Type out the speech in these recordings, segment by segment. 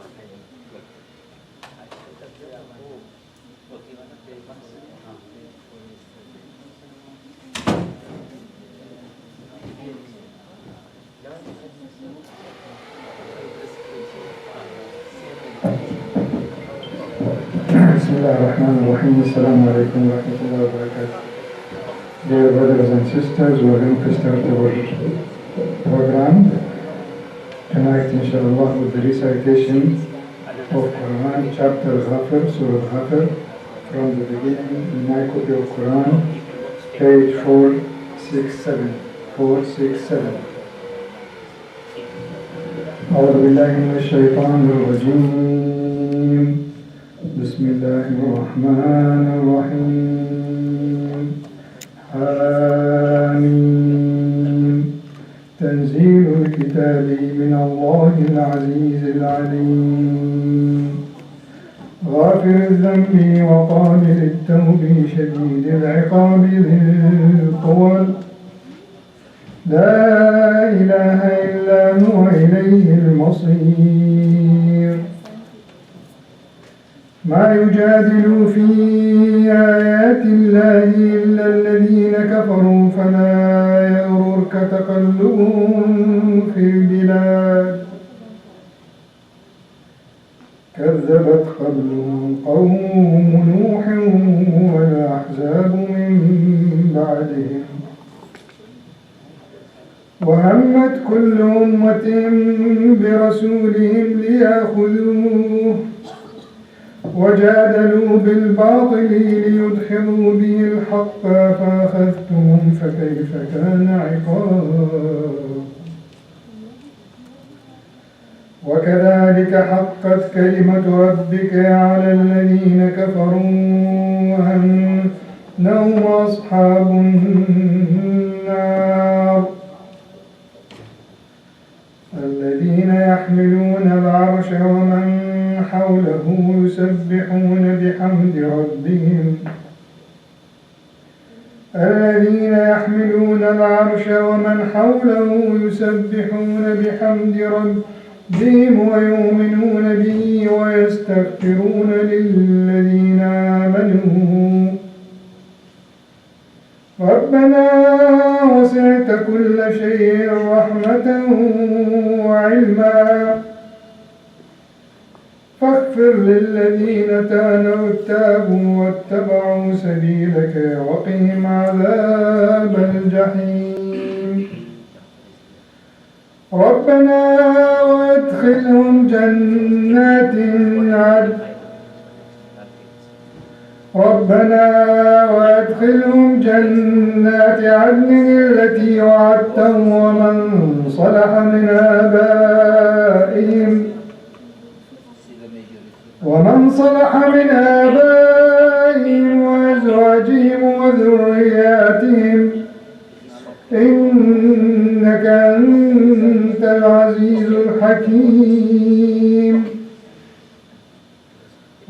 Bismillahirrahmanirrahim. Assalamu alaikum wa rahmatullahi wa barakatuh. Dear brothers and sisters, we're going to start our program tonight, inshallah, with the recitation of Quran, chapter Ghafir, Surah Ghafir, from the beginning in my copy of Quran, page 467. 467. أعوذ بالله من الشيطان الرجيم. بسم الله الرحمن الرحيم. حميم. تنزيل الكتاب من الله العزيز العليم. غافر الذنب وقابل التوب شديد العقاب ذي الطول. لا إله إلا هو إليه المصير. ما يجادل في آيات الله إلا الذين كفروا فلا يغررك تقلبهم في البلاد. كذبت قبلهم قوم نوح والأحزاب من بعدهم. وهمت كل أمة برسولهم ليأخذوه وجادلوا بالباطل ليدحضوا به الحق فأخذتهم فكيف كان عقاب. وكذلك حقت كلمة ربك على الذين كفروا أنهم أصحاب النار. الذين يحملون العرش ومن حوله يسبحون بحمد ربهم. الذين يحملون العرش ومن حوله يسبحون بحمد ربهم ويؤمنون به ويستغفرون للذين آمنوا ربنا وسعت كل شيء رحمة وعلما فاغفر للذين تابوا واتبعوا سبيلك وقهم عذاب الجحيم. ربنا وادخلهم جنات عدن التي وعدتهم ومن صلح من آبائهم وأزواجهم وذرياتهم إنك أنت العزيز الحكيم.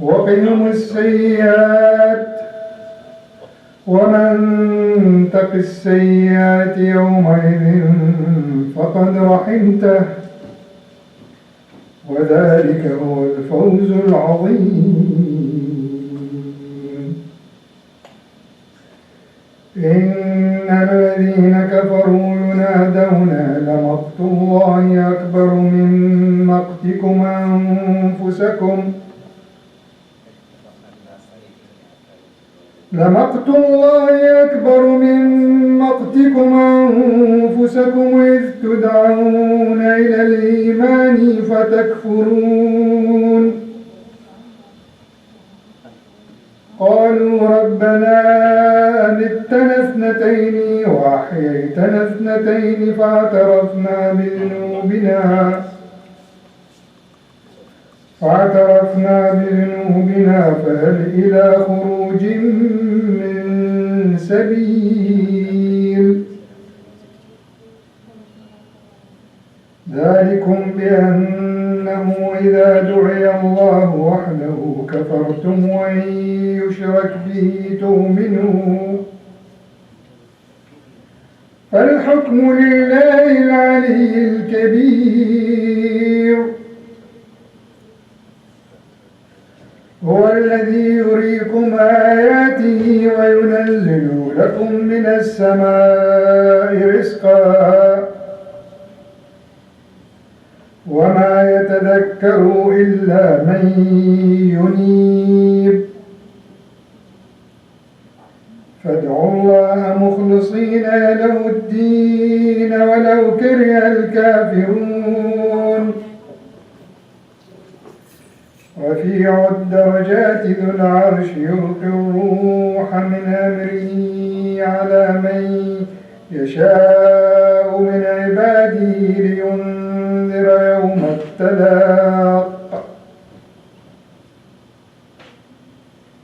وقهم السيئات ومن تق السيئات يومئذ فقد رحمته وذلك هو الفوز العظيم. إن الذين كفروا ينادون لمقت الله أكبر من مقتكم أنفسكم إذ تدعون إلى الإيمان فتكفرون. قالوا ربنا أمتنا اثنتين وأحييتنا اثنتين فاعترفنا بذنوبنا فهل إلى خروج من سبيل. ذلكم بأنه إذا دعي الله وحده كفرتم وإن يشرك به تؤمنوا. فالحكم لله العلي الكبير. هو الذي يريكم آياته وينزل لكم من السماء رزقا وما يتذكر إلا من ينيب فادعوا الله مخلصين له الدين ولو كره الكافرون رفيع الدرجات ذو العرش يلقي الروح من أمره على من يشاء من عباده لينذر يوم التلاق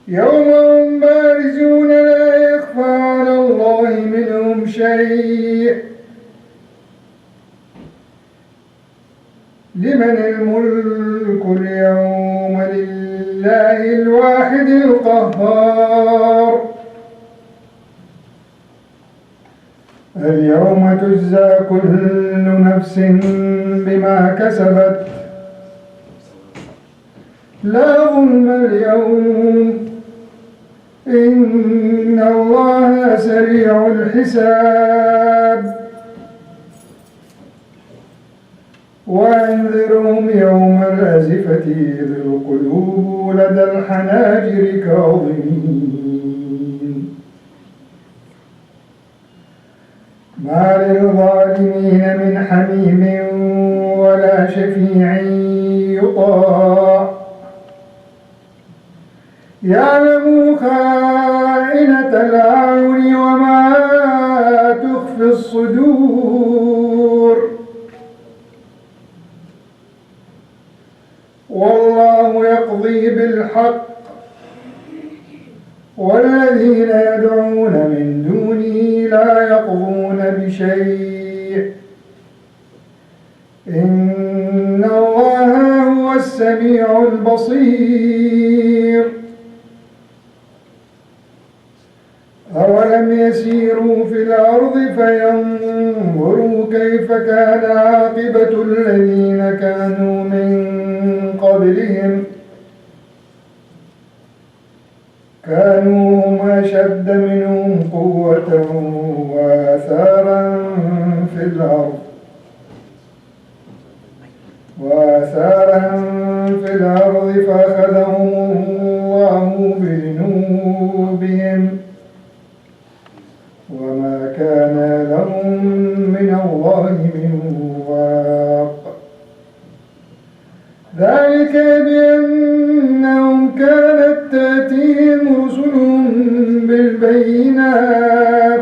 يوم هم بارزون لا يخفى على الله منهم شيء لمن الملك اليوم لله الواحد القهار اليوم تجزى كل نفس بما كسبت لا ظلم اليوم إن الله سريع الحساب وأنذرهم يوم الأزفة إذ القلوب لدى الحناجر كاظمين ما للظالمين من حميم ولا شفيع يطاع يعلم خائنة الأعين وما تخفي الصدور والله يقضي بالحق والذين يدعون من دونه لا يقضون بشيء إن الله هو السميع البصير أولم يسيروا في الأرض فينظروا كيف كان عاقبة الذين كانوا من قبلهم كانوا هم أشد منهم قوة وآثارا في الأرض فأخذهم الله بذنوبهم وما كان لهم من الله من واق ذلك بأنهم كانت تأتيهم رسلهم بالبينات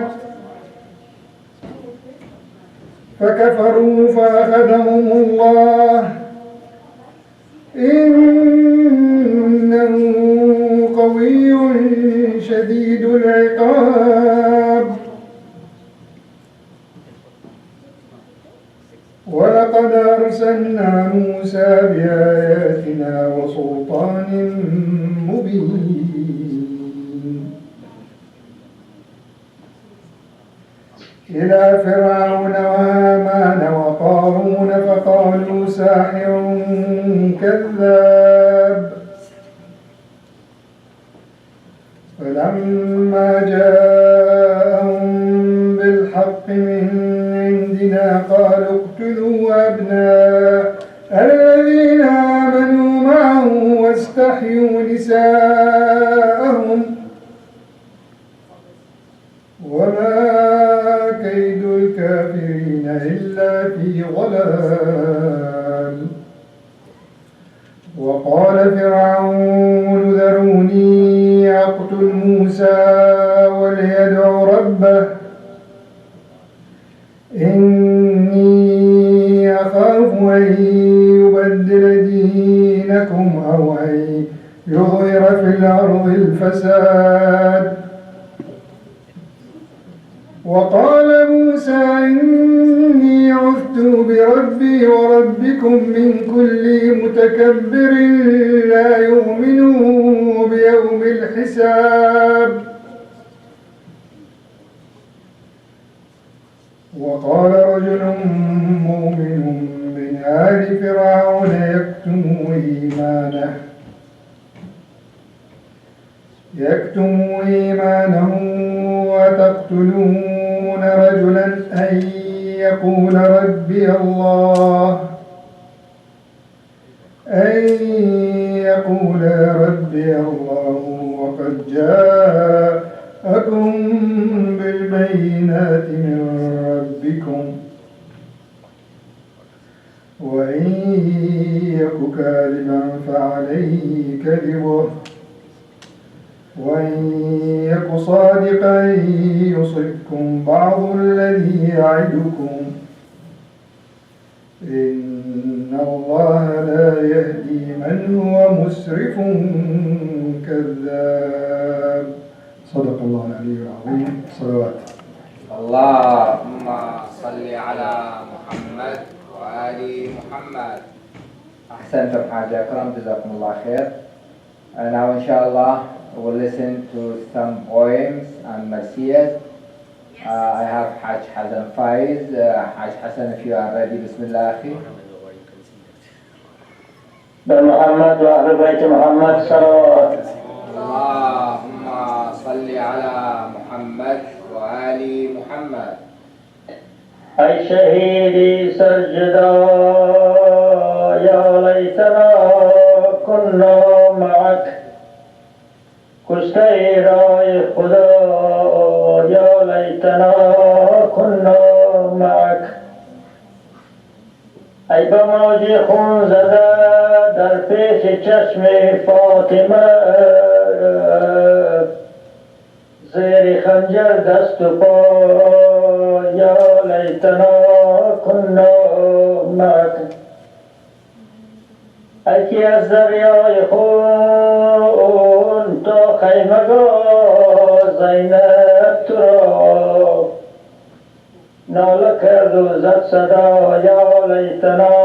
فكفروا فأخذهم الله إنه قوي شديد العقاب ولقد أرسلنا موسى بآياتنا وسلطان مبين إلى فرعون وهامان وقارون فقالوا ساحر كذاب فلما جاءهم بالحق من عندنا قالوا اقتلوا أبناء الذين آمنوا معه واستحيوا نساءهم وما كيد الكافرين إلا في ضلال وقال فرعون ذروني أقتل موسى وليدع ربه إني أخاف أن يبدل دينكم أو أن يظهر في الأرض الفساد وقال موسى إني عذت بربي وربكم من كل متكبر لا يؤمن بيوم الحساب وقال رجل مؤمن من آل فرعون يكتم إيمانه يكتموا إيمانه وتقتلون رجلا أن يقول ربي الله وقد جاءكم بالبينات من ربكم وإن يك كاذبا فعليه كذبه وإن يك صادقا يصبكم بعض الذي يعدكم إن الله لا يهدي من هو مسرف كذاب. صدق الله العلي العظيم. صلوات. اللهم صل على محمد وآل محمد. أحسنتم حاجة أكرم، جزاكم الله خير. Now inshallah we'll listen to some poems and marsiyas. I have Haj Hassan Faiz. Haj Hassan, if you are ready, Bismillah akhi. محمد وأهل بيت محمد صلوات. اللهم صل على محمد وآل محمد. أي شهيدي سجدا يا ليتنا كنا معك كشتي راي خدا يا ليتنا كنا معك ای به موج خون زده در پیش چشم فاطمه زیر خنجر دست و پا یا لیتنا کنا معک ای که از دریای خون تا خیمگاه زینب تو را ناله کرد و زد صدا یا لیتنا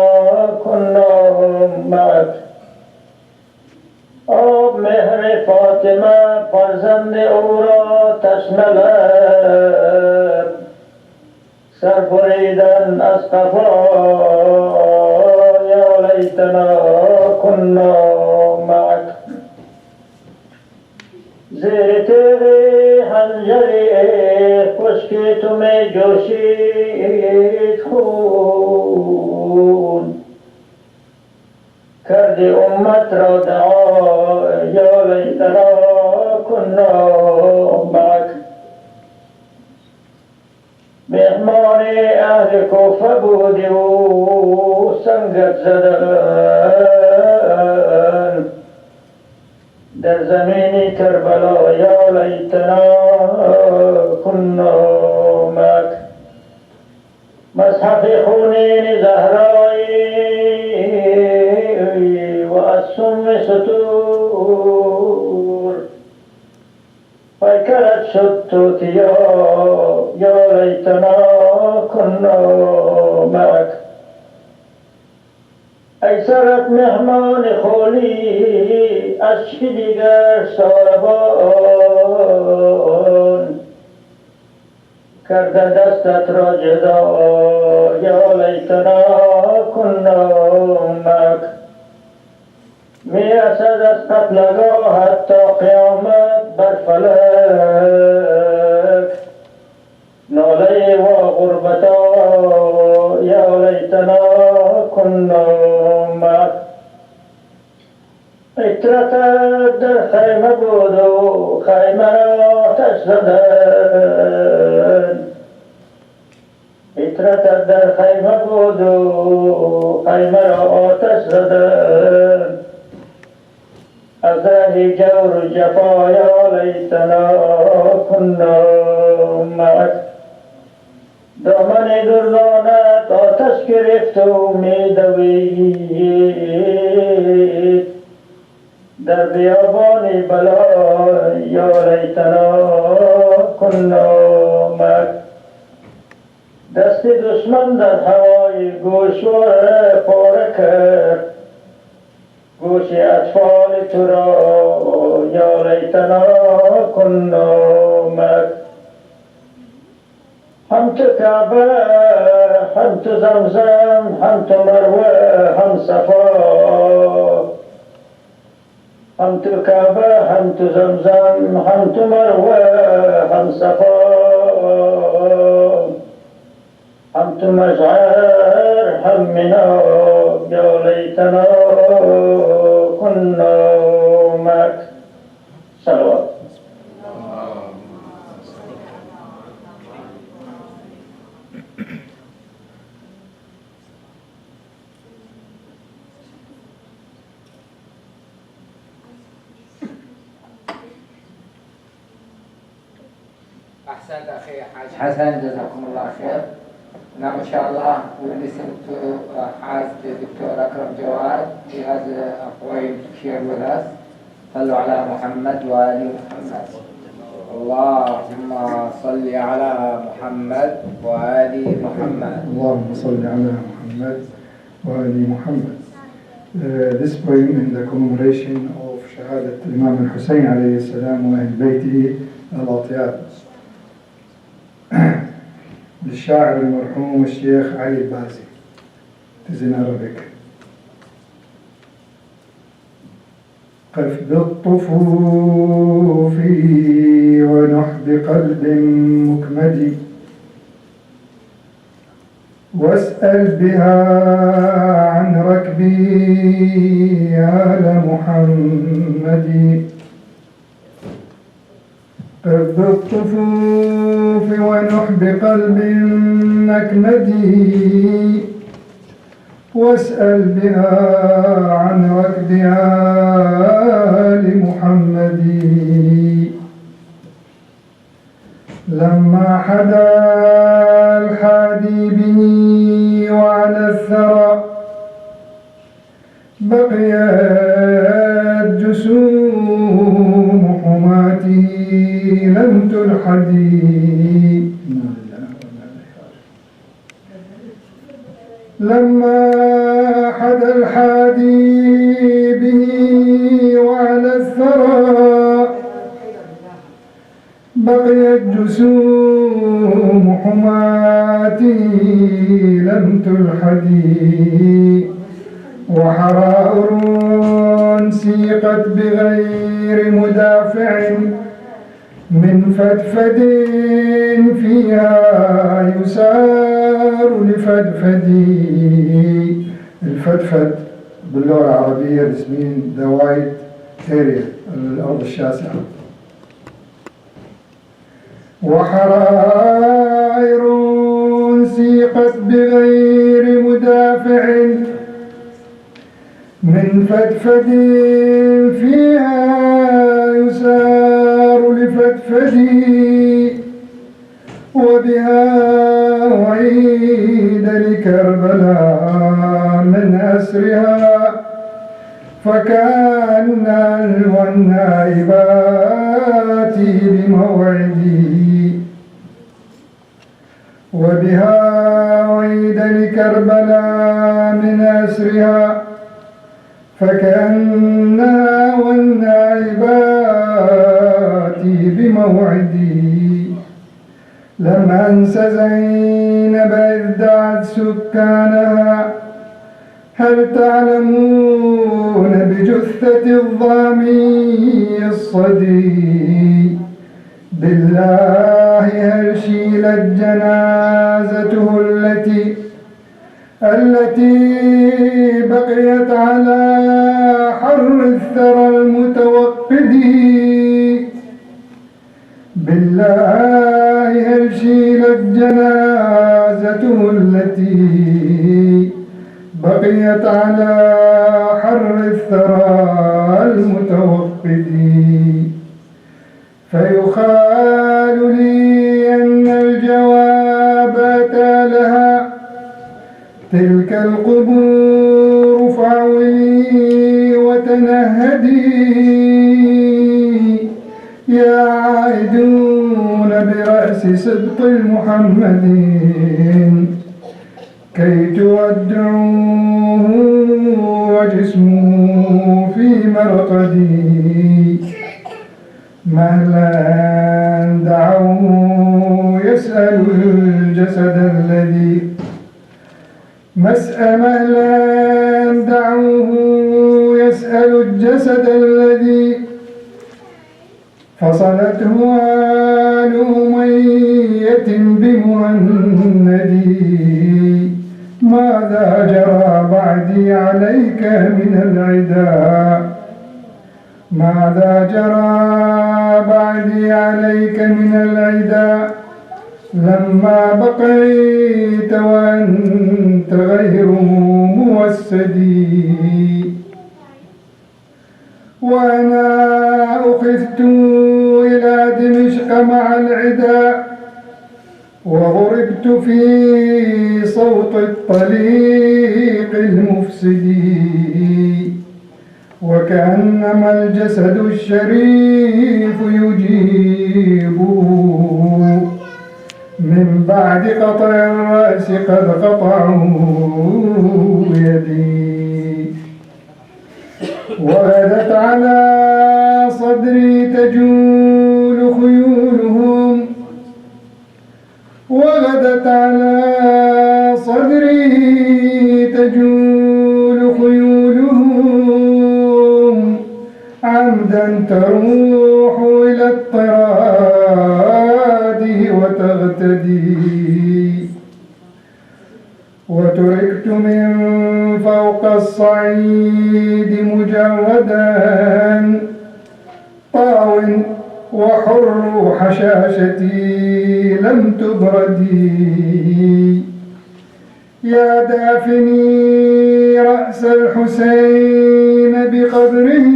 کنا معک آب مهر فاطمه فرزند او را تشنه لب سر بریدن از قفا یا لیتنا کنا معک زیر تیغ حنجری خشکی تو می جوشید خون کردی امت را دعا یا لیتنا کنا معک مهمان اهل کوفه بودی و سنگت زدن در زمین کربلا یا لیتنا کنا معک مصحف خونین زهرایی و از سم ستور پیکرت شد توتیا یا لیتنا کنا معک ای سرت مهمان خولی اشک دیگر ساربان کرده دستت را جدا یا لیتنا کنا معک می رسد از قتلگاهت تا قیامت بر فلک ناله و غربتا یا لیتنا کنا معک عطرت در خیمه بود و خیمه را آتش زدن عطرت در خیمه بود و خیمه را آتش زدن از ره جور و جفا یا لیتنا کنا معک دامن دردانت آتش گرفت و می دوید در بیابان بلا یا لیتنا کنا معک دست دشمن در هوای گوشوار پاره کرد گوش اطفال تو را یا لیتنا کنا معک هم تو کعبه هم تو زمزم هم تو مروه هم صفا حمد كعبة حمد زمزم حمد مروة حمد صفا حمد مشعر حمنا يا ليتنا كنا معك صلوات. أحسنت أخي حاج حسن جزاكم الله خير. Now inshallah we listen to Haj Dr. Akram Jawad. He has a poem to share with us. صلوا على محمد وآل محمد. اللهم صل على محمد وآل محمد. اللهم صل على محمد وآل محمد. This poem in the commemoration of شهادة Imam al-Hussein عليه السلام وأهل بيته الأطياب للشاعر المرحوم الشيخ علي البازي. It is in Arabic. قف بالطفوف ونحب قلب مكمد واسأل بها عن ركبي آل محمد. قف بالطفوف ونحب قلب مكمد واسأل بها عن ركب آل محمد. لما حدا الحادي به وعلى الثرى بقيت جسوم حماته لم تلحدي. لما حدا الحادي به وعلى الثرى بقيت جسوم حماته لم تلحدي. وحرائر سيقت بغير مدافع من فدفد فيها يسار لفدفدي. الفدفد باللغة العربية this means the wide area الأرض الشاسعة. وحرائر سيقت بغير مدافع من فدفد فيها يسار لفدفدي. وبها أعيد لكربلاء من أسرها فكان والنائبات بموعدي. وبها أعيد لكربلاء من أسرها فكأنها والنائبات بموعدي. لم أنس زينب إذ دعت سكانها هل تعلمون بجثة الظامي الصدي. بالله هل شيلت جنازته التي بقيت على حر الثرى المتوقد. بالله هل شيلت جنازته التي بقيت على حر الثرى المتوقد. فيخال لي أن الجواب أتى لها تلك القبور فاولي وتنهدي. يا عائدون برأس سبط المحمدين كي تودعوه وجسمه في مرقدي. مهلا دعوه يسأل الجسد الذي مهلا دعوه يسأل الجسد الذي فصلته آل أمية بمهندي ماذا جرى بعدي عليك من العدا ماذا جرى بعدي عليك من العدا لما بقيت وأنت غير موسدي وأنا أخذت إلى دمشق مع العدا وضربت في صوت الطليق المفسد وكأنما الجسد الشريف يجيب من بعد قطع الرأس قد قطعوا يدي وغدت على صدري تجول خيولهم وغدت على صدري تجول خيولهم عمدا تروح إلى الطراد وتغتدي وتركت من فوق الصعيد مجردا طاو وحر حشاشتي لم تبردي يا دافني رأس الحسين بقبره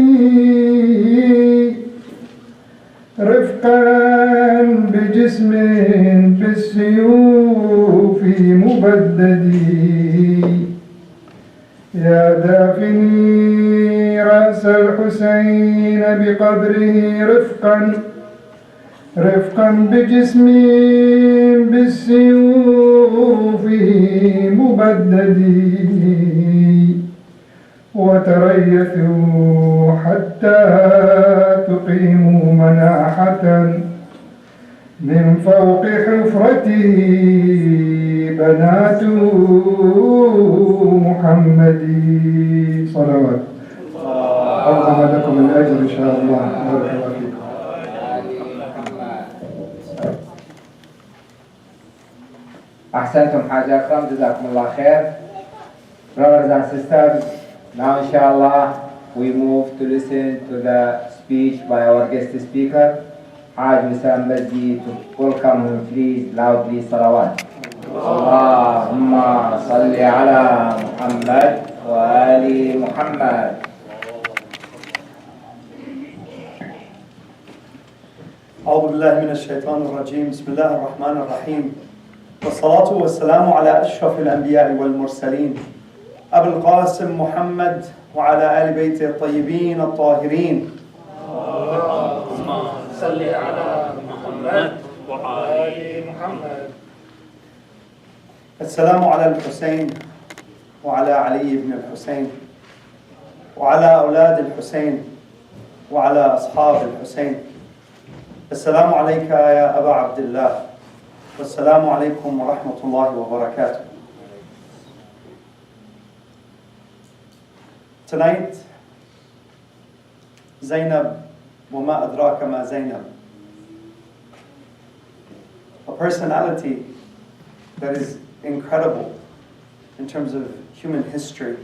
رفقا بجسم بالسيوف مبددي يا دافني رأس الحسين بقبره رفقا بجسم بالسيوف مبددي وتريثوا حتى تقيموا مناحة من فوق حفرته بنات محمد صلوات أعظم لكم الأجر إن شاء الله. بارك الله فيكم. أحسنتم حاج أكرم, جزاكم الله خير. Brothers and sisters, now inshallah we move to listen to the speech by our guest speaker, Haj Mr. Mazdi. To welcome him, please loudly salawat. Allahumma salli ala Muhammad wa ali Muhammad. أعوذ بالله من الشيطان الرجيم. بسم الله الرحمن الرحيم. والصلاة والسلام على أشرف الأنبياء والمرسلين أبي القاسم محمد وعلى آل بيته الطيبين الطاهرين. اللهم صل على محمد وعلى محمد. السلام على الحسين وعلى علي بن الحسين وعلى أولاد الحسين وعلى أصحاب الحسين. السلام عليك يا أبا عبد الله والسلام عليكم ورحمة الله وبركاته. Tonight, Zainab, وما أدراك ما Zainab, a personality that is incredible in terms of human history,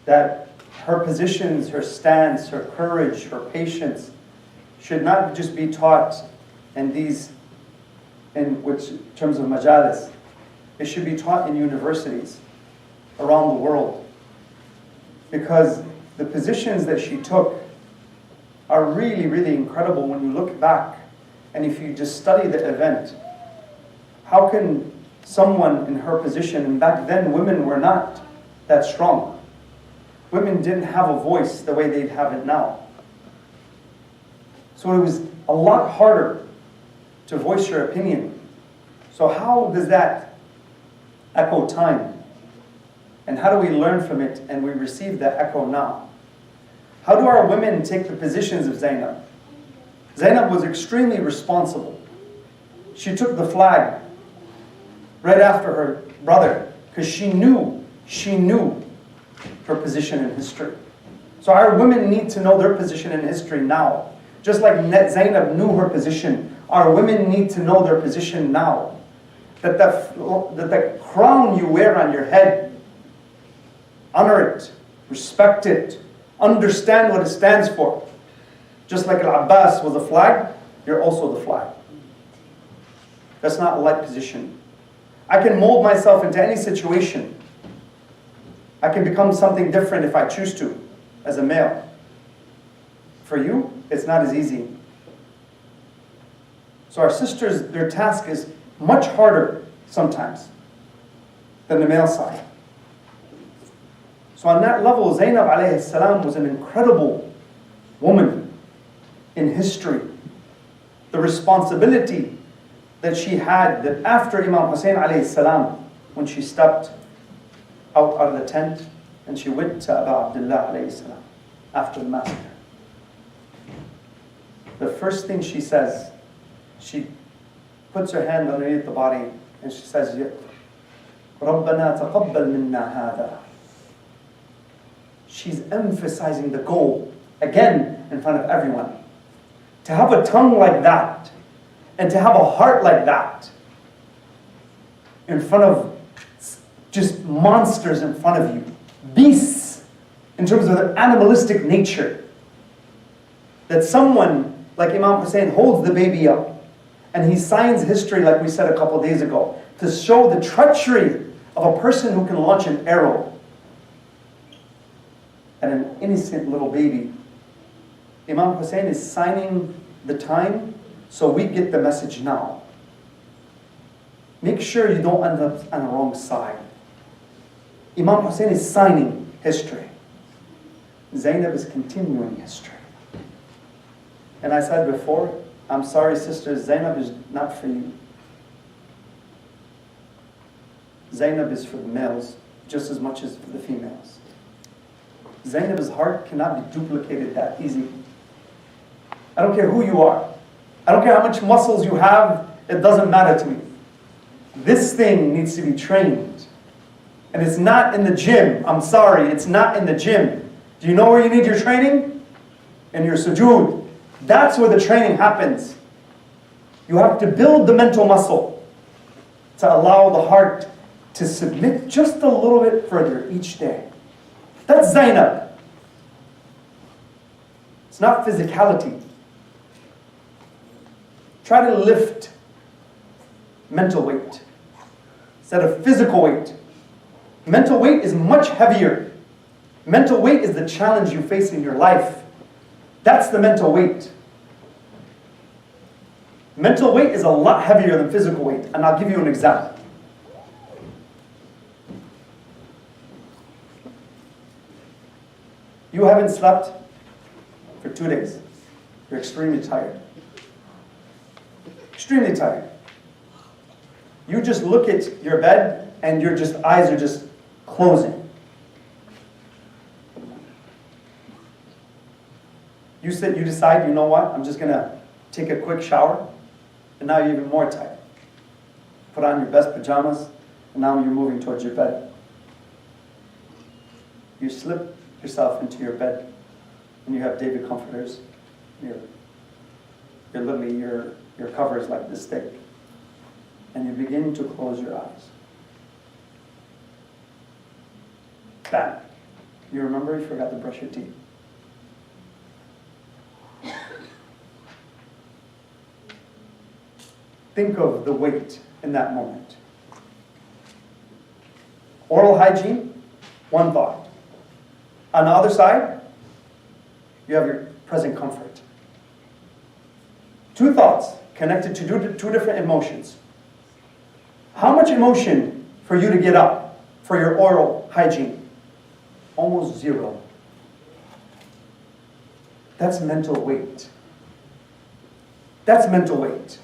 that her positions, her stance, her courage, her patience should not just be taught in terms of majalis. It should be taught in universities around the world, because the positions that she took are really, really incredible when you look back and if you just study the event. How can someone in her position, and back then women were not that strong. Women didn't have a voice the way they have it now. So it was a lot harder to voice your opinion. So how does that echo time? And how do we learn from it and we receive that echo now? How do our women take the positions of Zainab? Zainab was extremely responsible. She took the flag right after her brother because she knew her position in history. So our women need to know their position in history now. Just like Zainab knew her position, our women need to know their position now. That the crown you wear on your head, honor it, respect it, understand what it stands for. Just like Al-Abbas was a flag, you're also the flag. That's not a light position. I can mold myself into any situation. I can become something different if I choose to, as a male. For you, it's not as easy. So our sisters, their task is much harder sometimes than the male side. So on that level, Zainab alayhi salam was an incredible woman in history. The responsibility that she had, that after Imam Hussein alayhi salam, when she stepped out of the tent and she went to Abu Abdullah alayhi salam after the massacre. The first thing she says, she puts her hand underneath the body and she says, رَبَّنَا تَقَبَّلْ مِنَّا هَذَا. She's emphasizing the goal, again, in front of everyone. To have a tongue like that, and to have a heart like that, in front of just monsters in front of you, beasts, in terms of their animalistic nature, that someone like Imam Hussein holds the baby up, and he signs history, like we said a couple days ago, to show the treachery of a person who can launch an arrow at an innocent little baby. Imam Hussein is signing the time so we get the message now. Make sure you don't end up on the wrong side. Imam Hussein is signing history. Zainab is continuing history. And I said before, I'm sorry sisters, Zainab is not for you. Zainab is for the males just as much as for the females. Zainab's heart cannot be duplicated that easy. I don't care who you are. I don't care how much muscles you have, it doesn't matter to me. This thing needs to be trained. And it's not in the gym. I'm sorry, it's not in the gym. Do you know where you need your training? In your sujood. That's where the training happens. You have to build the mental muscle to allow the heart to submit just a little bit further each day. That's Zainab. It's not physicality. Try to lift mental weight instead of physical weight. Mental weight is much heavier. Mental weight is the challenge you face in your life. That's the mental weight. Mental weight is a lot heavier than physical weight, and I'll give you an example. You haven't slept for 2 days. You're extremely tired. Extremely tired. You just look at your bed and your eyes are just closing. You decide, you know what, I'm just gonna take a quick shower, and now you're even more tired. Put on your best pajamas, and now you're moving towards your bed. You slip yourself into your bed, and you have David comforters. Your cover is like this thick. And you begin to close your eyes. Bam. You remember you forgot to brush your teeth. Think of the weight in that moment. Oral hygiene, one thought. On the other side, you have your present comfort. Two thoughts connected to two different emotions. How much emotion for you to get up for your oral hygiene? Almost zero. That's mental weight. That's mental weight.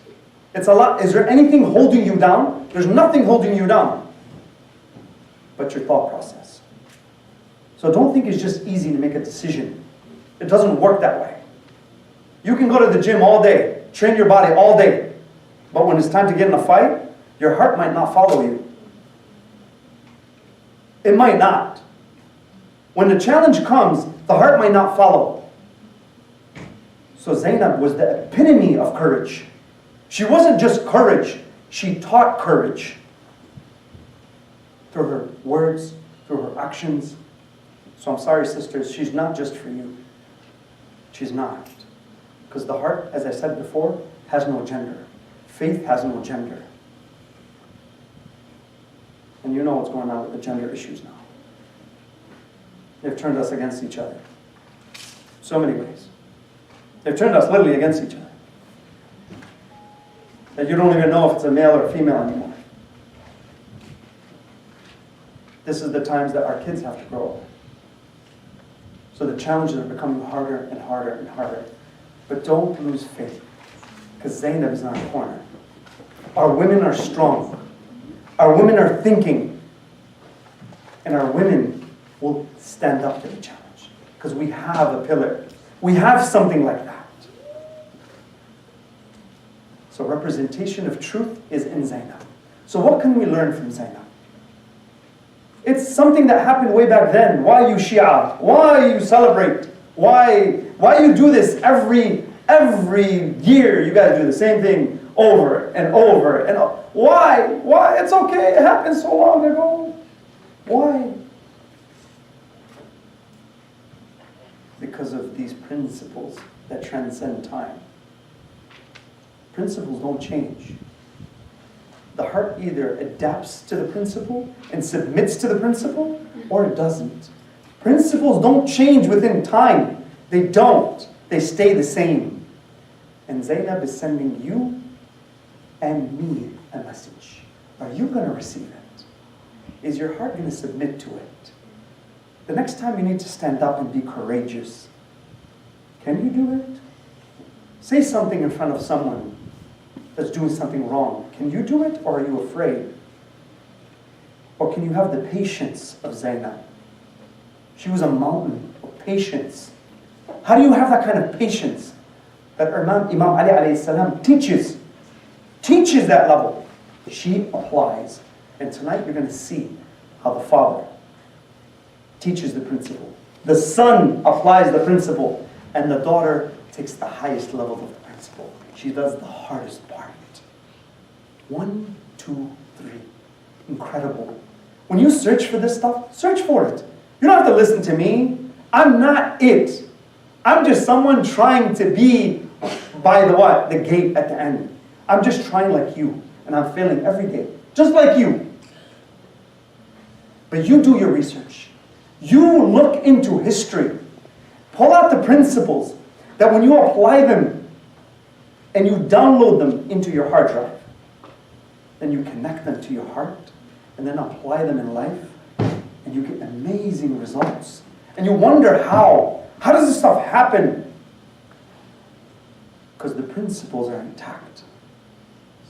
It's a lot. Is there anything holding you down? There's nothing holding you down but your thought process. So don't think it's just easy to make a decision. It doesn't work that way. You can go to the gym all day, train your body all day, but when it's time to get in a fight, your heart might not follow you. It might not. When the challenge comes, The heart might not follow. So Zainab was the epitome of courage. She wasn't just courage, she taught courage. Through her words, through her actions. So I'm sorry, sisters, she's not just for you. She's not. Because the heart, as I said before, has no gender. Faith has no gender. And you know what's going on with the gender issues now. They've turned us against each other. So many ways. They've turned us literally against each other. That you don't even know if it's a male or a female anymore. This is the times that our kids have to grow up. So the challenges are becoming harder and harder and harder. But don't lose faith. Because Zainab is in our corner. Our women are strong. Our women are thinking. And our women will stand up to the challenge. Because we have a pillar. We have something like that. So representation of truth is in Zainab. So what can we learn from Zainab? It's something that happened way back then. Why you Shia? Why you celebrate? Why you do this every year? You guys do the same thing over and over and over. Why? It's okay. It happened so long ago. Why? Because of these principles that transcend time. Principles don't change. The heart either adapts to the principle and submits to the principle, or it doesn't. Principles don't change within time. They don't. They stay the same. And Zainab is sending you and me a message. Are you going to receive it? Is your heart going to submit to it? The next time you need to stand up and be courageous, can you do it? Say something in front of someone that's doing something wrong. Can you do it, or are you afraid? Or can you have the patience of Zainab? She was a mountain of patience. How do you have that kind of patience that Imam Ali alayhi salam teaches that level? She applies. And tonight you're going to see how the father teaches the principle. The son applies the principle. And the daughter takes the highest level of the principle. She does the hardest part. 1, 2, 3. Incredible. When you search for this stuff, search for it. You don't have to listen to me. I'm not it. I'm just someone trying to be by the what? The gate at the end. I'm just trying like you. And I'm failing every day. Just like you. But you do your research. You look into history. Pull out the principles that when you apply them and you download them into your hard drive, then you connect them to your heart and then apply them in life, and you get amazing results. And you wonder how. How does this stuff happen? Because the principles are intact.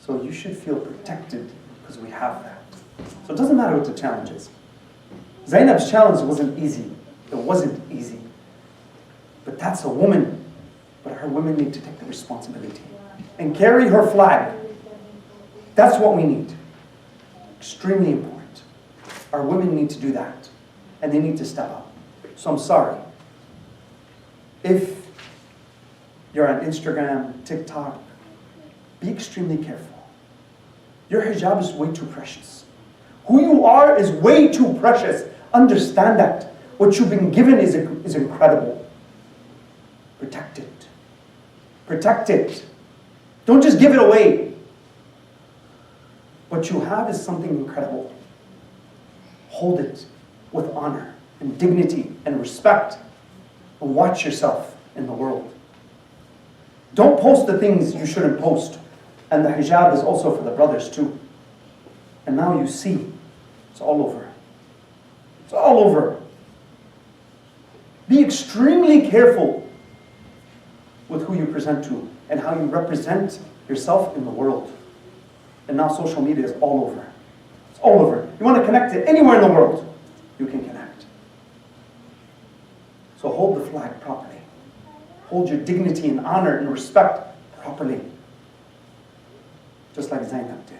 So you should feel protected because we have that. So it doesn't matter what the challenge is. Zainab's challenge wasn't easy. It wasn't easy. But that's a woman. But her women need to take the responsibility and carry her flag. That's what we need. Extremely important. Our women need to do that. And they need to step up. So I'm sorry. If you're on Instagram, TikTok, be extremely careful. Your hijab is way too precious. Who you are is way too precious. Understand that. What you've been given is incredible. Protect it. Protect it. Don't just give it away. What you have is something incredible. Hold it with honor and dignity and respect. And watch yourself in the world. Don't post the things you shouldn't post. And the hijab is also for the brothers too. And now you see, it's all over. It's all over. Be extremely careful with who you present to and how you represent yourself in the world. And now social media is all over. It's all over. You want to connect to anywhere in the world, you can connect. So hold the flag properly. Hold your dignity and honor and respect properly. Just like Zainab did.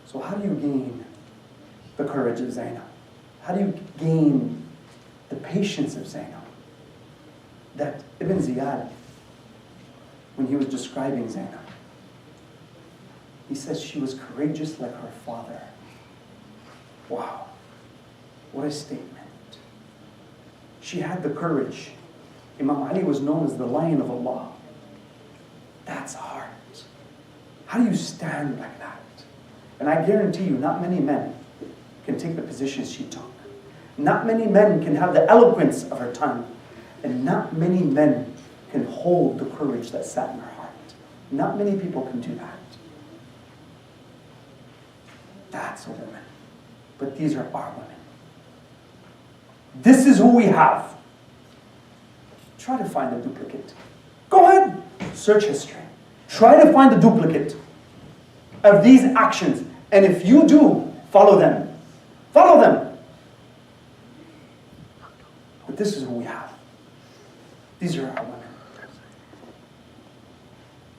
So how do you gain the courage of Zainab? How do you gain the patience of Zainab. That Ibn Ziyad, when he was describing Zainab, he says she was courageous like her father. Wow, what a statement. She had the courage. Imam Ali was known as the Lion of Allah. That's hard. How do you stand like that? And I guarantee you, not many men can take the positions she took. Not many men can have the eloquence of her tongue. And not many men can hold the courage that sat in her heart. Not many people can do that. That's a woman. But these are our women. This is who we have. Try to find a duplicate. Go ahead. Search history. Try to find a duplicate of these actions. And if you do, follow them. Follow them. But this is who we have. These are our women.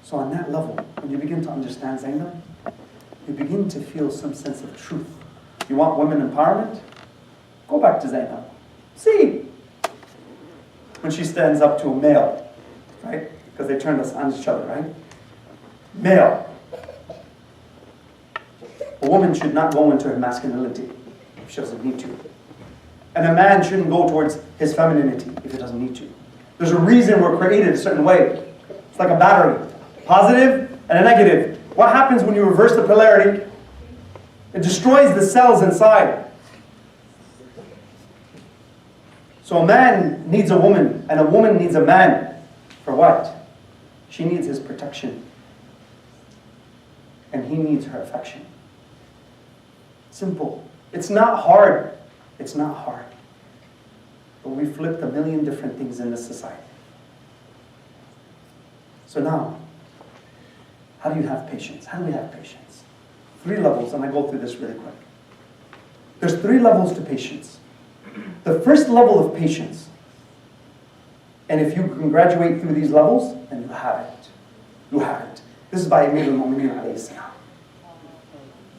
So on that level, when you begin to understand Zainab, you begin to feel some sense of truth. You want women empowerment? Go back to Zainab. See, when she stands up to a male, right? Because they turned us on each other, right? Male. A woman should not go into her masculinity if she doesn't need to. And a man shouldn't go towards his femininity if he doesn't need to. There's a reason we're created a certain way. It's like a battery. Positive and a negative. What happens when you reverse the polarity? It destroys the cells inside. So a man needs a woman, and a woman needs a man. For what? She needs his protection. And he needs her affection. Simple. It's not hard. It's not hard. But we flipped a million different things in this society. So now, how do you have patience? How do we have patience? 3 levels, and I go through this really quick. There's 3 levels to patience. The first level of patience, and if you can graduate through these levels, then you have it. You have it. This is by Amir al-Mu'mineen alayhi salam.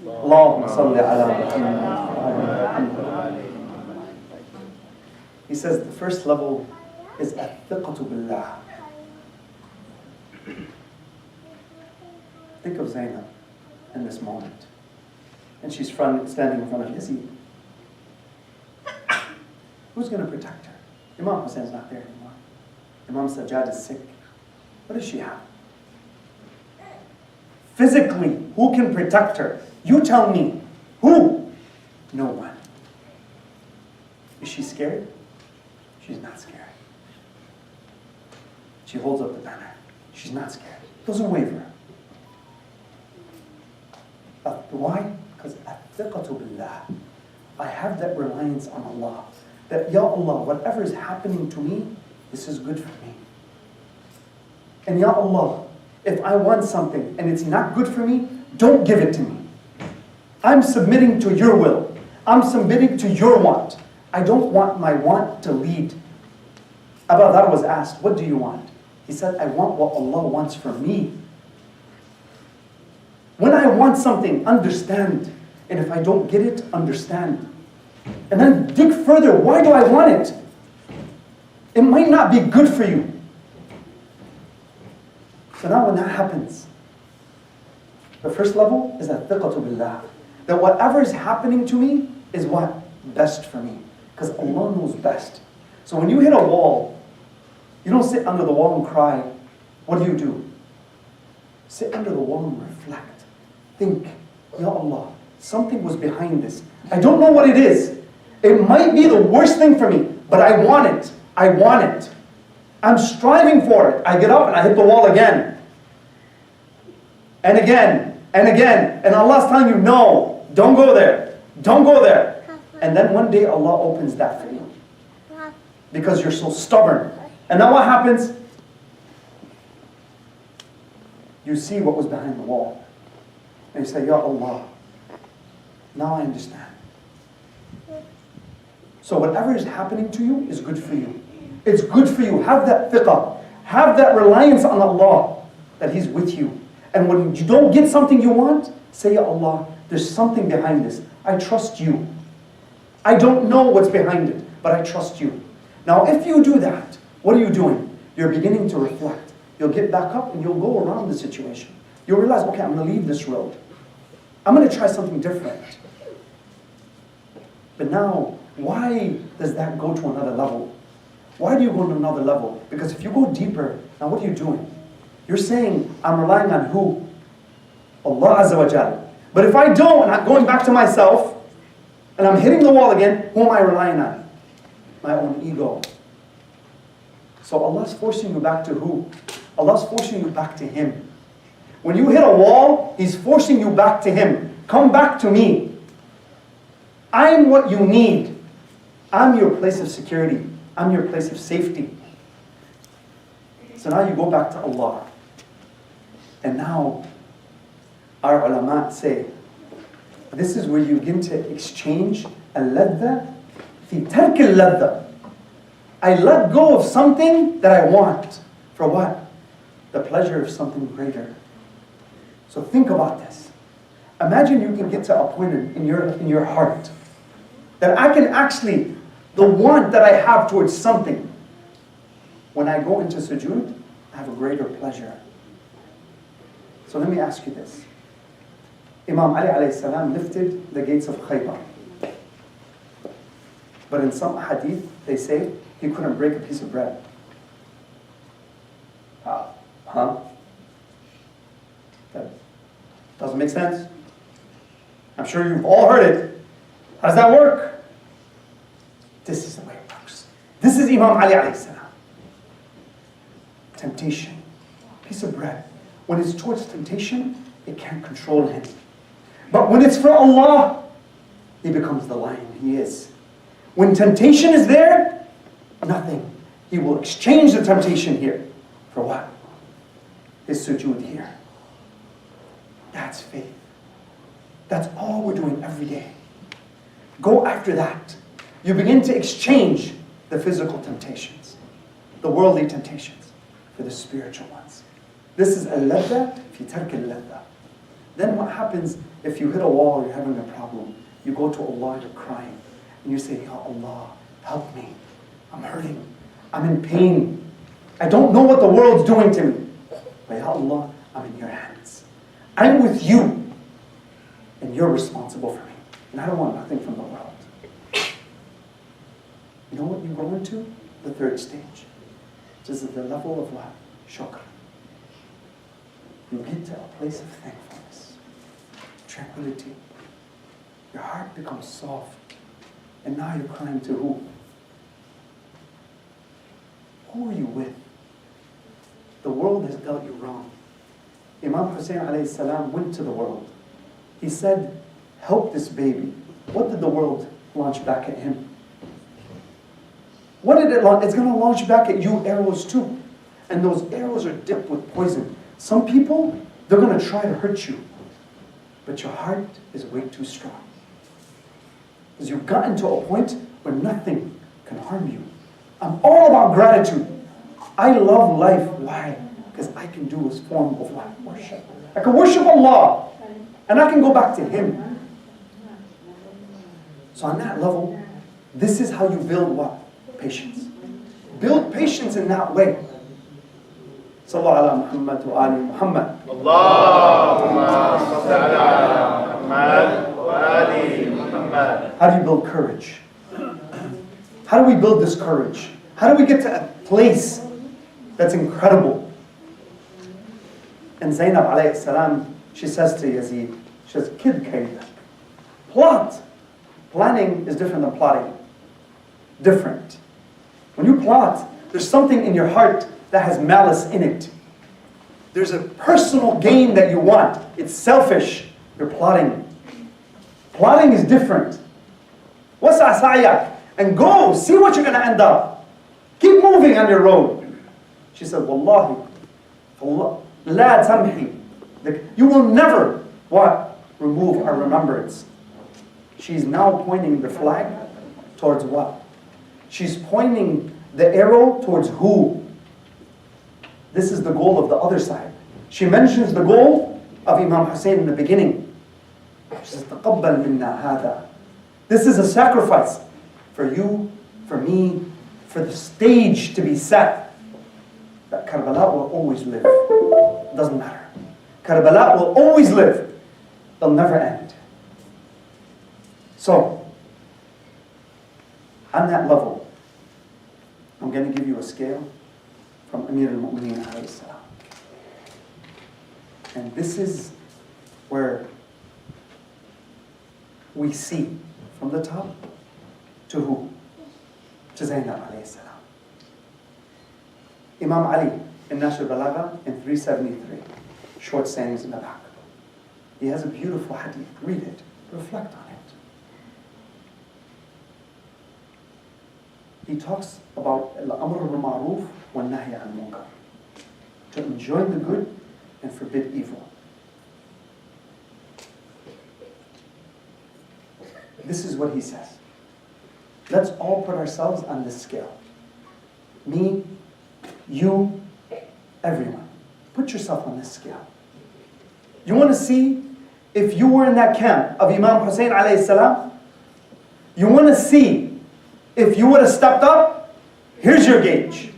Allahumma salli ala Muhammad. He says the first level is at-thiqatu billah. Think of Zainab in this moment. And she's standing in front of Yazid. Who's going to protect her? Imam Hussein's not there anymore. Imam Sajjad is sick. What does she have? Physically, who can protect her? You tell me. Who? No one. Is she scared? She's not scared. She holds up the banner. She's not scared. Doesn't waver. Why? Because at-thiqatu billah. I have that reliance on Allah. That, Ya Allah, whatever is happening to me, this is good for me. And Ya Allah, if I want something and it's not good for me, don't give it to me. I'm submitting to your will. I'm submitting to your want. I don't want my want to lead. Abu Dhar was asked, what do you want? He said, I want what Allah wants for me. When I want something, understand. And if I don't get it, understand. And then dig further. Why do I want it? It might not be good for you. So now when that happens, the first level is at-thiqatu billah. That whatever is happening to me is what? Best for me. Because Allah knows best. So when you hit a wall, you don't sit under the wall and cry. What do? Sit under the wall and reflect. Think, Ya Allah, something was behind this. I don't know what it is. It might be the worst thing for me, but I want it. I want it. I'm striving for it. I get up and I hit the wall again. And again, and again. And Allah's telling you, no, don't go there. Don't go there. And then one day Allah opens that for you. Because you're so stubborn. And now what happens? You see what was behind the wall. And you say, Ya Allah, now I understand. So whatever is happening to you is good for you. It's good for you. Have that thiqah. Have that reliance on Allah, that He's with you. And when you don't get something you want, say, Ya Allah, there's something behind this. I trust you. I don't know what's behind it, but I trust you. Now, if you do that, what are you doing? You're beginning to reflect. You'll get back up and you'll go around the situation. You'll realize, okay, I'm going to leave this road. I'm going to try something different. But now, why does that go to another level? Why do you go to another level? Because if you go deeper, now what are you doing? You're saying, I'm relying on who? Allah Azza wa Jal. But if I don't, and I'm going back to myself, and I'm hitting the wall again, who am I relying on? My own ego. So Allah's forcing you back to who? Allah's forcing you back to Him. When you hit a wall, He's forcing you back to Him. Come back to me. I'm what you need. I'm your place of security. I'm your place of safety. So now you go back to Allah. And now, our ulama say, this is where you begin to exchange al-ladha fi tark al-ladha. I let go of something that I want. For what? The pleasure of something greater. So think about this. Imagine you can get to a point in your heart that I can actually, the want that I have towards something, when I go into sujood, I have a greater pleasure. So let me ask you this. Imam Ali alayhi salam lifted the gates of Khaybar. But in some hadith, they say he couldn't break a piece of bread. Huh? That doesn't make sense. I'm sure you've all heard it. How does that work? This is the way it works. This is Imam Ali alayhi salam. Temptation. Piece of bread. When it's towards temptation, it can't control him. But when it's for Allah, he becomes the lion he is. When temptation is there, nothing. He will exchange the temptation here. For what? His sujood here. That's faith. That's all we're doing every day. Go after that. You begin to exchange the physical temptations, the worldly temptations, for the spiritual ones. This is al-ladha fi tark al-ladha. Then what happens if you hit a wall or you're having a problem? You go to Allah, you're crying, and you say, Ya Allah, help me. I'm hurting. I'm in pain. I don't know what the world's doing to me. But Ya Allah, I'm in your hands. I'm with you, and you're responsible for me. And I don't want nothing from the world. You know what you go into? The third stage. This is the level of what? Shukr. You get to a place of thankfulness, tranquility. Your heart becomes soft. And now you're crying to who? Who are you with? The world has dealt you wrong. Imam Hussein alayhi salam went to the world. He said, help this baby. What did the world launch back at him? What did it launch? It's going to launch back at you arrows too. And those arrows are dipped with poison. Some people, they're going to try to hurt you. But your heart is way too strong. Because you've gotten to a point where nothing can harm you. I'm all about gratitude. I love life. Why? Because I can do a form of what? Worship. I can worship Allah. And I can go back to Him. So on that level, this is how you build what? Patience. Build patience in that way. Sallallahu ala Muhammad wa ali Muhammad. Allahumma salli ala Muhammad wa ali Muhammad. How do you build courage? How do we build this courage? How do we get to a place that's incredible? And Zainab alayhi salam, she says to Yazid, she says, Kid kayda. Plot. Planning is different than plotting. Different. When you plot, there's something in your heart that has malice in it. There's a personal gain that you want. It's selfish. You're plotting. Plotting is different. What's asayak? And go, see what you're going to end up. Keep moving on your road. She said, Wallahi, la tamhi. You will never, what? Remove our remembrance. She's now pointing the flag towards what? She's pointing the arrow towards who? This is the goal of the other side. She mentions the goal of Imam Hussein in the beginning. She says, تَقَبَّلْ مِنَّا هَذَا. This is a sacrifice for you, for me, for the stage to be set, that Karbala will always live. It doesn't matter. Karbala will always live. It'll never end. So, on that level, I'm going to give you a scale from Amir al-Mu'mineen alayhi salam. And this is where we see from the top to who? To Zainab alayhi salam. Imam Ali in Nash al-Balagha in 373. Short sayings in the back. He has a beautiful hadith. Read it. Reflect on it. He talks about al-amr bil-ma'ruf wal-nahy al-munkar. To enjoin the good and forbid evil. This is what he says. Let's all put ourselves on this scale. Me, you, everyone. Put yourself on this scale. You want to see if you were in that camp of Imam Hussein alayhi salam? You want to see if you would have stepped up? Here's your gauge.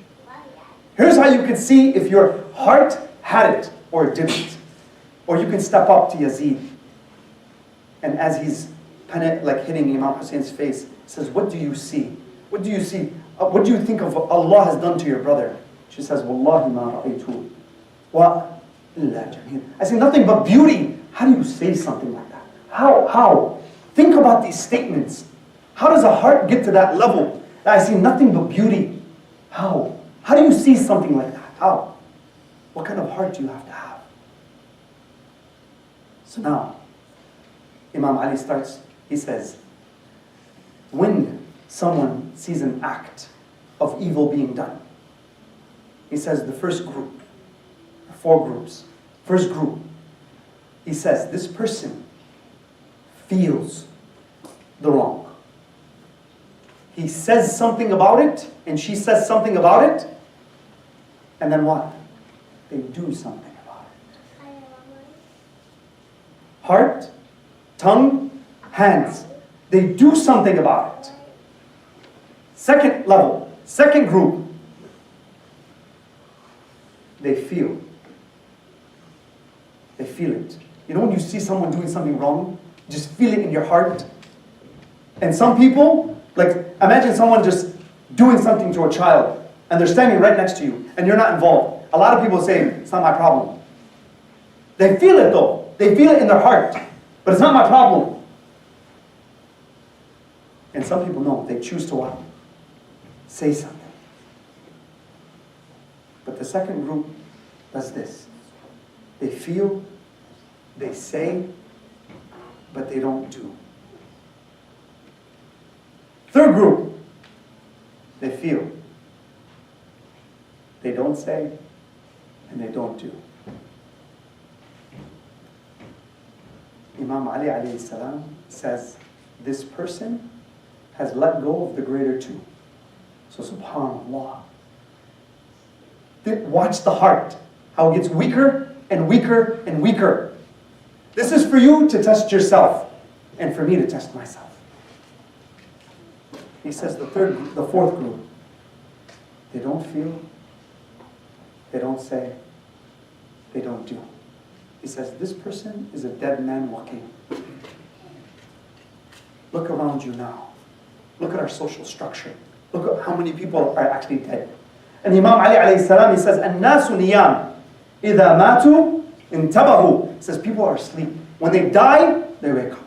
Here's how you could see if your heart had it or it didn't. Or you can step up to Yazid. And as he's hitting Imam Hussein's face, he says, what do you see? What do you see? What do you think of what Allah has done to your brother? She says, Wallahi ma ra'aytu wa illa jameel. I see nothing but beauty. How do you say something like that? How? Think about these statements. How does a heart get to that level? That I see nothing but beauty. How? How do you see something like that? How? What kind of heart do you have to have? So now, Imam Ali starts, he says, when someone sees an act of evil being done, he says the first group, 4 groups, first group, he says this person feels the wrong. He says something about it, and she says something about it, and then what? They do something about it. Heart, tongue, hands. They do something about it. Second level, second group, they feel. They feel it. You know when you see someone doing something wrong, you just feel it in your heart? And some people, imagine someone just doing something to a child, and they're standing right next to you, and you're not involved. A lot of people say, it's not my problem. They feel it though. They feel it in their heart. But it's not my problem. And some people know. They choose to what? Say something. But the second group does this. They feel, they say, but they don't do. Third group, they feel, they don't say, and they don't do. Imam Ali alayhi salam says, this person has let go of the greater two. So subhanAllah. Watch the heart, how it gets weaker and weaker and weaker. This is for you to test yourself, and for me to test myself. He says the fourth group, they don't feel, they don't say, they don't do. He says, this person is a dead man walking. Look around you now. Look at our social structure. Look at how many people are actually dead. And Imam Ali alayhi salam, he says, النَّاسُ نِيَامٌ إِذَا مَاتُوا انْتَبَهُوا. He says, people are asleep. When they die, they wake up.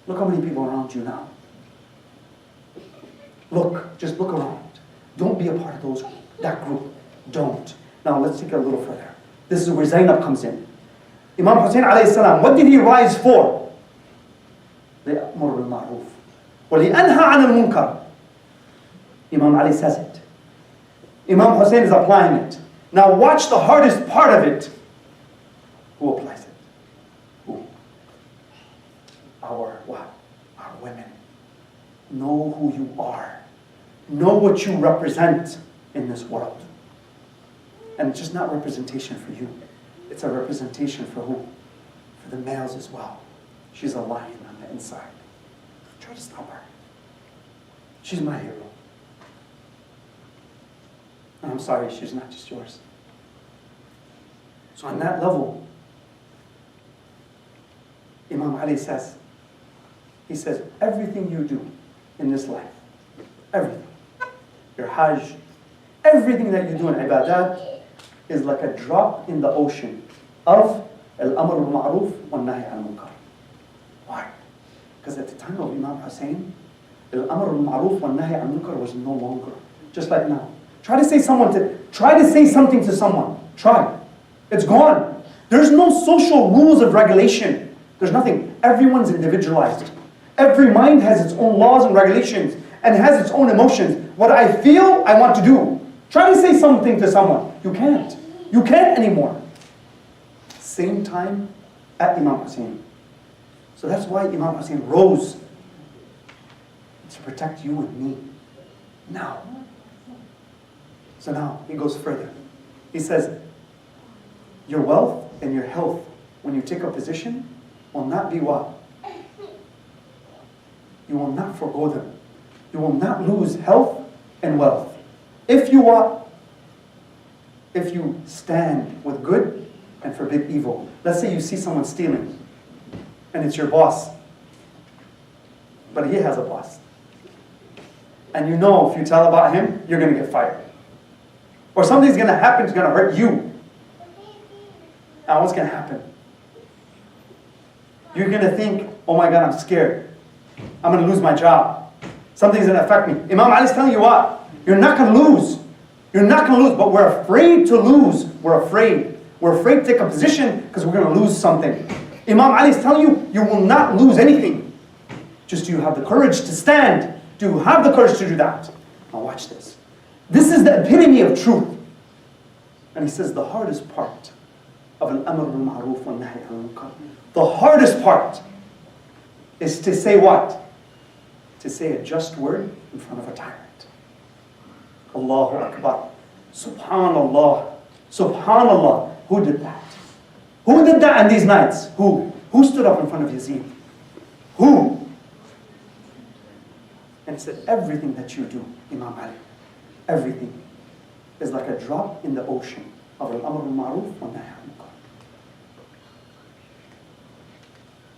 Look how many people are around you now. Look, just look around. Don't be a part of that group. Don't. Now let's take it a little further. This is where Zainab comes in. Imam Hussein alayhi salam, what did he rise for? لِيَأْمُرُ بِالْمَعْرُوفِ وَلِيَنْهَى عَنِ الْمُنْكَرِ. Imam Ali says it. Imam Hussein is applying it. Now watch the hardest part of it. Who applies it? Who? Our what? Our women. Know who you are. Know what you represent in this world. And it's just not representation for you. It's a representation for who? For the males as well. She's a lion on the inside. Try to stop her. She's my hero. And I'm sorry, she's not just yours. So on that level, Imam Ali says, he says, everything you do in this life, everything, your hajj, everything that you do in ibadat is like a drop in the ocean of al-amr al-ma'ruf wal-nahy al-munkar. Why? Because at the time of Imam Hussein, al-amr al-ma'ruf wal-nahy al-munkar was no longer. Just like now. Try to say something to someone. Try. It's gone. There's no social rules of regulation. There's nothing. Everyone's individualized. Every mind has its own laws and regulations and has its own emotions. What I feel, I want to do. Try to say something to someone. You can't. You can't anymore. Same time at Imam Hussein. So that's why Imam Hussein rose to protect you and me. Now. So now he goes further. He says, your wealth and your health, when you take a position, will not be what? You will not forgo them. You will not lose health and wealth. If you what? If you stand with good and forbid evil. Let's say you see someone stealing, and it's your boss, but he has a boss. And you know if you tell about him, you're going to get fired. Or something's going to happen, it's going to hurt you. Now what's going to happen? You're going to think, oh my God, I'm scared. I'm going to lose my job. Something's going to affect me. Imam Ali's telling you what? You're not going to lose. You're not going to lose, but we're afraid to lose. We're afraid. We're afraid to take a position because we're going to lose something. Imam Ali is telling you, you will not lose anything. Just do you have the courage to stand? Do you have the courage to do that? Now watch this. This is the epitome of truth. And he says the hardest part of al-amr bil-ma'ruf wa nahy al-munkar, the hardest part is to say what? To say a just word in front of a tyrant. Allahu Akbar. Subhanallah. Subhanallah. Who did that? Who did that on these nights? Who? Who stood up in front of Yazid? Who? And he said, everything that you do, Imam Ali, everything is like a drop in the ocean of al-amr al-ma'ruf wa nahy al-munkar.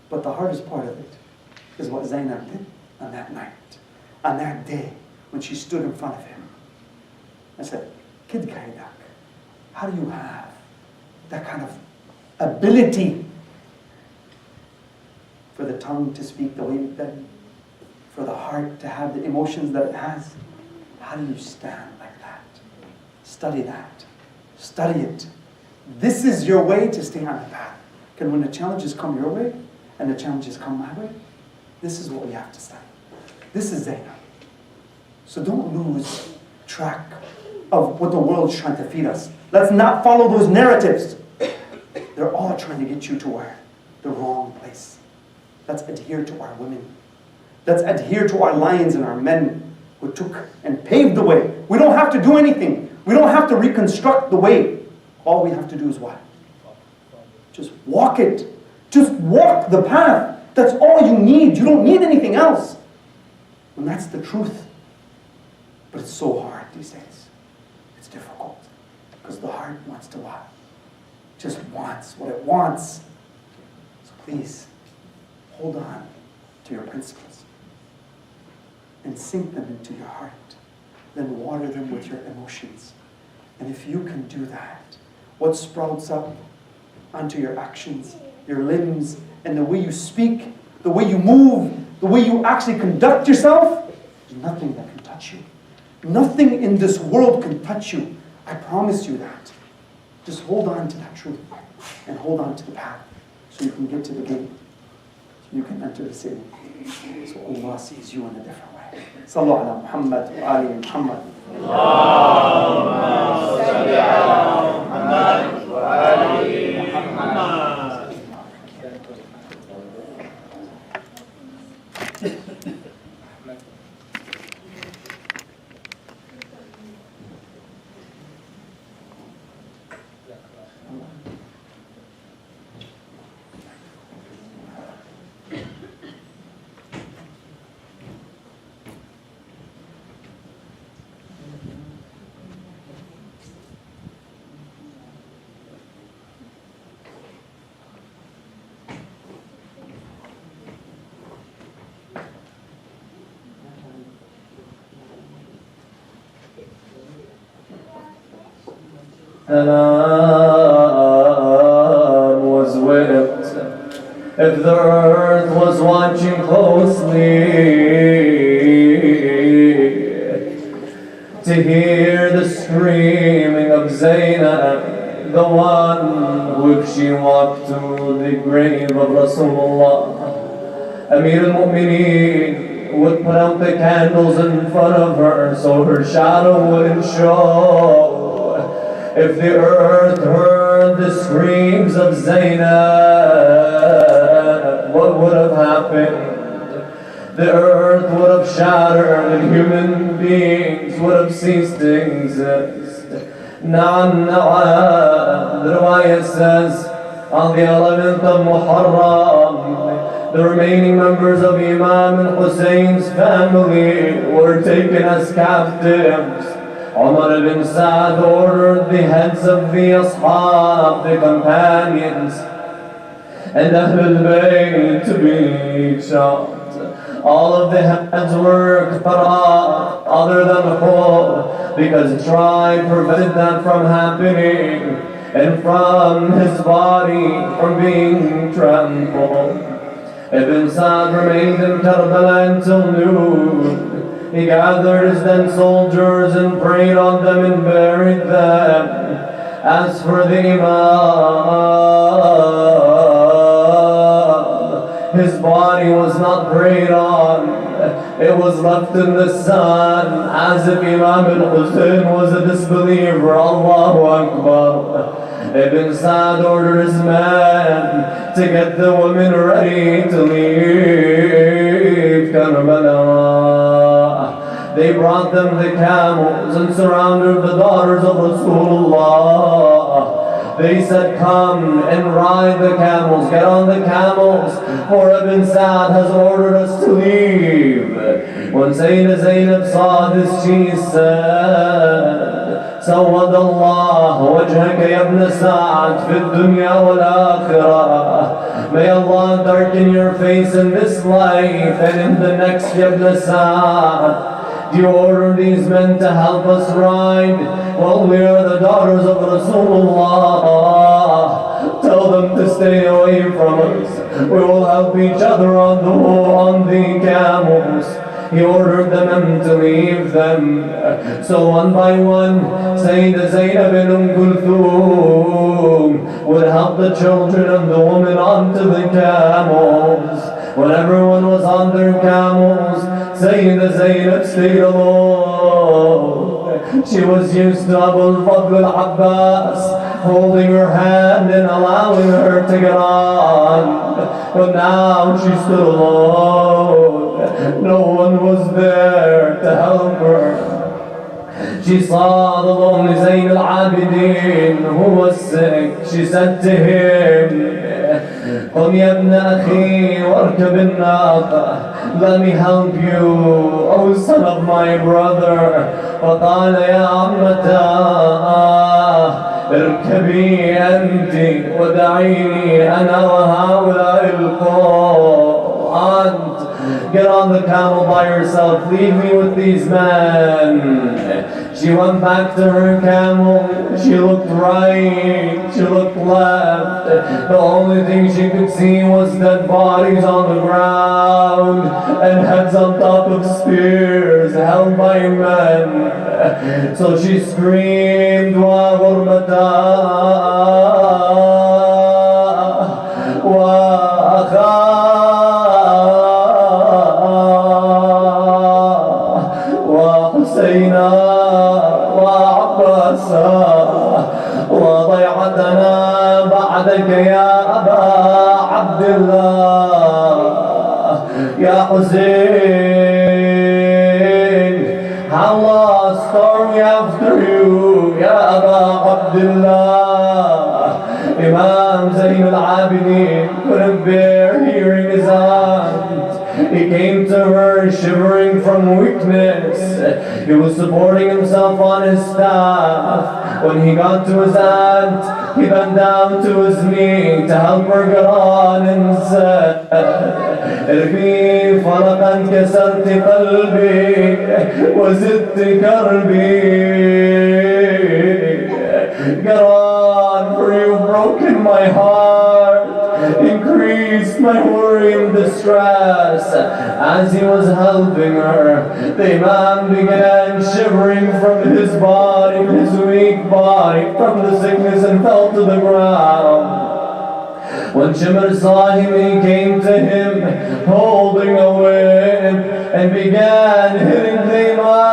But the hardest part of it is what Zainab did on that night, on that day, when she stood in front of him. I said, Kid Kaidak, how do you have that kind of ability for the tongue to speak the way it did, for the heart to have the emotions that it has? How do you stand like that? Study that. Study it. This is your way to stay on the path. Because when the challenges come your way, and the challenges come my way, this is what we have to study. This is Zainab. So don't lose track of what the world's trying to feed us. Let's not follow those narratives. They're all trying to get you to where? The wrong place. Let's adhere to our women. Let's adhere to our lions and our men who took and paved the way. We don't have to do anything. We don't have to reconstruct the way. All we have to do is what? Just walk it. Just walk the path. That's all you need. You don't need anything else. And that's the truth. But it's so hard these days. It's difficult. Because the heart wants to what? Just wants what it wants. So please, hold on to your principles. And sink them into your heart. Then water them with your emotions. And if you can do that, what sprouts up onto your actions, your limbs, and the way you speak, the way you move, the way you actually conduct yourself, there's nothing that can touch you. Nothing in this world can touch you. I promise you that. Just hold on to that truth and hold on to the path so you can get to the gate. So you can enter the city. So Allah sees you in a different way. Sallu ala Muhammad wa ali Muhammad. Allahumma salli ala Muhammad wa ali Muhammad. was whipped. If the earth was watching closely to hear the screaming of Zainab, the one who, if she walked to the grave of Rasulullah, Amir al-Mu'mineen would put out the candles in front of her so her shadow wouldn't show. If the earth heard the screams of Zainab, what would have happened? The earth would have shattered and human beings would have ceased to exist. Na'am, na'am. The riwayah says, on the 11th of Muharram, the remaining members of Imam al-Hussein's family were taken as captives. Umar ibn Sa'd ordered the heads of the Ashab, the companions, and Ahl al-Bayt to be shot. All of the heads were qara, other than Khur, because tribe prevented that from happening, and from his body from being trampled. Ibn Sa'd remained in Karbala until noon. He gathered his then soldiers and prayed on them and buried them. As for the Imam, his body was not prayed on. It was left in the sun, as if Imam al-Hussein was a disbeliever. Allahu Akbar. Ibn Sa'd ordered his men to get the women ready to leave Karbala. They brought them the camels and surrounded the daughters of Rasulullah. They said, come and ride the camels, get on the camels, for Ibn Sa'd has ordered us to leave. When Sayyida Zainab saw this, she said, سود الله وجهك يا ابن سعد في الدنيا والآخرة. May Allah darken your face in this life and in the next, ya ibn Sa'd. Do you order these men to help us ride? Well, we are the daughters of Rasulullah. Tell them to stay away from us. We will help each other on the camels. He ordered the men to leave them. So one by one, Sayyida Zainab and Kulthum would help the children and the women onto the camels. When everyone was on their camels, Sayyida Zainab stayed alone. She was used to Abu al-Fadl al-Abbas holding her hand and allowing her to get on. But now she stood alone. No one was there to help her. She saw the lonely Zayn al-Abidin who was sick. She said to him, قم يا ابن أخي واركب الناقة. Let me help you, O son of my brother. فقال يا عمتاه اركبي أنت ودعيني أنا وهؤلاء القوم. Aunt, get on the camel by yourself, leave me with these men. She went back to her camel. She looked right, she looked left. The only thing she could see was dead bodies on the ground and heads on top of spears held by men. So she screamed, wa ghurbatah wa akha حسينا وعباسا وضيعتنا بعدك يا أبا عبد الله. يا حسين, how lost are we after you, يا أبا عبد الله. Imam Zayn al-Abidin couldn't bear hearing his aunt. He came to her shivering from weakness. He was supporting himself on his staff. When he got to his aunt, he bent down to his knee to help her get on and said, اربي فرقا كسرت قلبي وزدت كربي. Get on, for you've broken my heart, increased my worry and distress. As he was helping her, the Imam began shivering from his body, his weak body, from the sickness, and fell to the ground. When Shimr saw him, he came to him, holding a whip, and began hitting the Imam.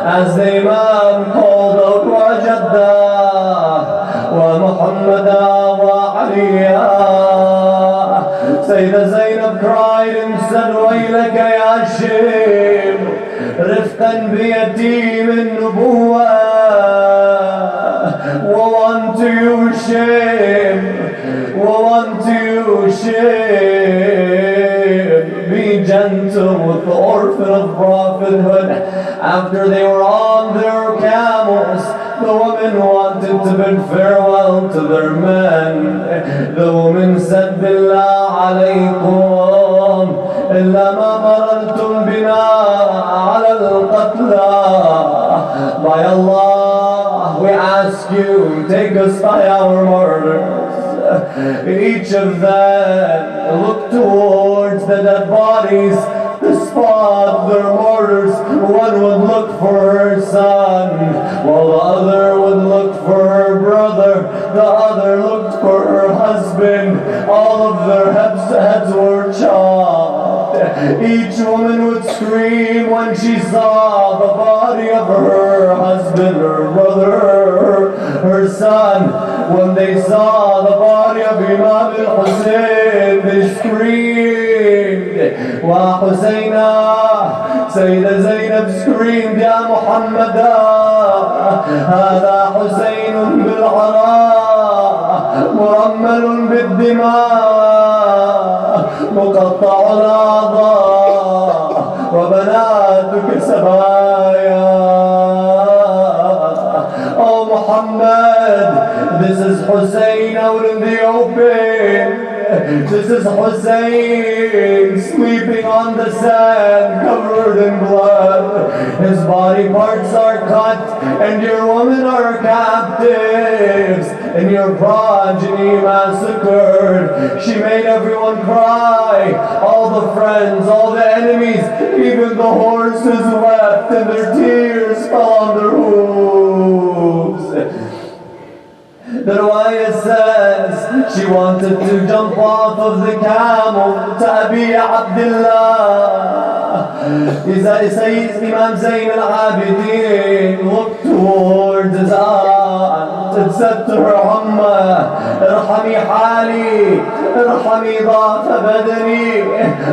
As the Imam called out, Wajadda, wa Muhammadan, wa Aliya. Sayyidah Zainab cried and said, Waylaka ya Shimr, رفقا بيتيم النبوة. Woe unto you, shame! Woe unto you, shame! Be gentle with the orphan of prophethood. After they were on their camels, the women wanted to bid farewell to their men. The woman said, Billah alaykum, إلا ما مررتم بنا على القتلى. By Allah, we ask you, take us by our murders. Each of them looked towards the dead bodies to spot their murders. One would look for her son, while the other would look for her brother. The other looked for her husband. All of their heads were chopped. Each woman would scream when she saw the body of her husband, her brother, her son. When they saw the body of Imam al-Hussein, they screamed, Wa Husayna. Sayyidah Zainab screamed, Ya Muhammada, Hada Husayn bil-'ara, murammal bid-dima, muqatta' al-a'dha, wa banatuka sabaya. Oh Muhammad, this is Hussein out in the open. This is Hussein sleeping on the sand, covered in blood. His body parts are cut, and your women are captives, and your progeny massacred. She made everyone cry, all the friends, all the enemies, even the horses wept, and their tears fell on their hooves. The riwayah says she wanted to jump off of the camel to Abi Abdullah. Imam Zayn al-Abidin looked towards his aunt and said to her, Amma, irhami hali, irhami ضعف بدني.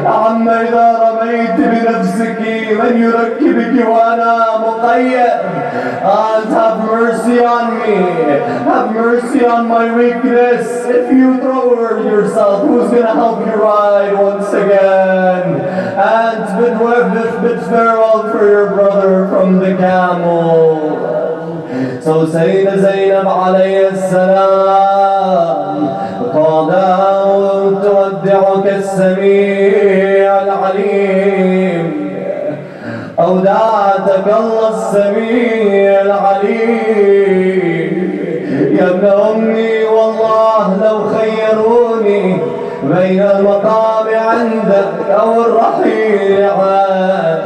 Amma, إذا رميت بنفسك من يركبك وأنا مقيد. Aunt, have mercy on me. Have mercy on my weakness. If you throw her yourself, who's going to help you ride once again? And bid farewell for your brother from the camel. So Sayyidah Zainab alayhi salam called out, تودعك السميع العليم. أودعتك الله السميع العليم. يا ابن أمي والله لو خيروني بين المقام عندك أو الرحيل عنك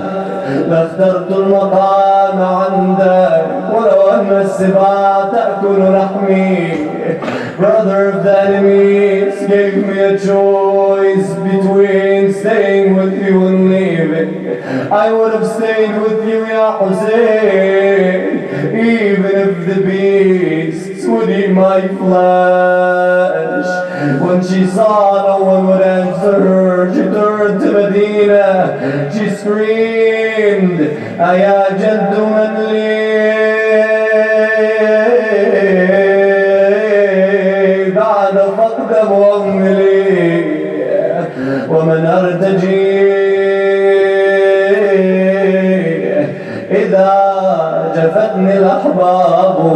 لاخترت المقام عندك ولو أن السباع تأكل لحمي. Brother of the enemies gave me a choice between staying with you and leaving. I would have stayed with you, Ya Hussein, even if the beasts would eat my flesh. When she saw no one would answer her, she turned to Medina. She screamed, Aya jaddu man li ba'da faqda mu'ammili wa man artaji idha jafatni al-ahbabu.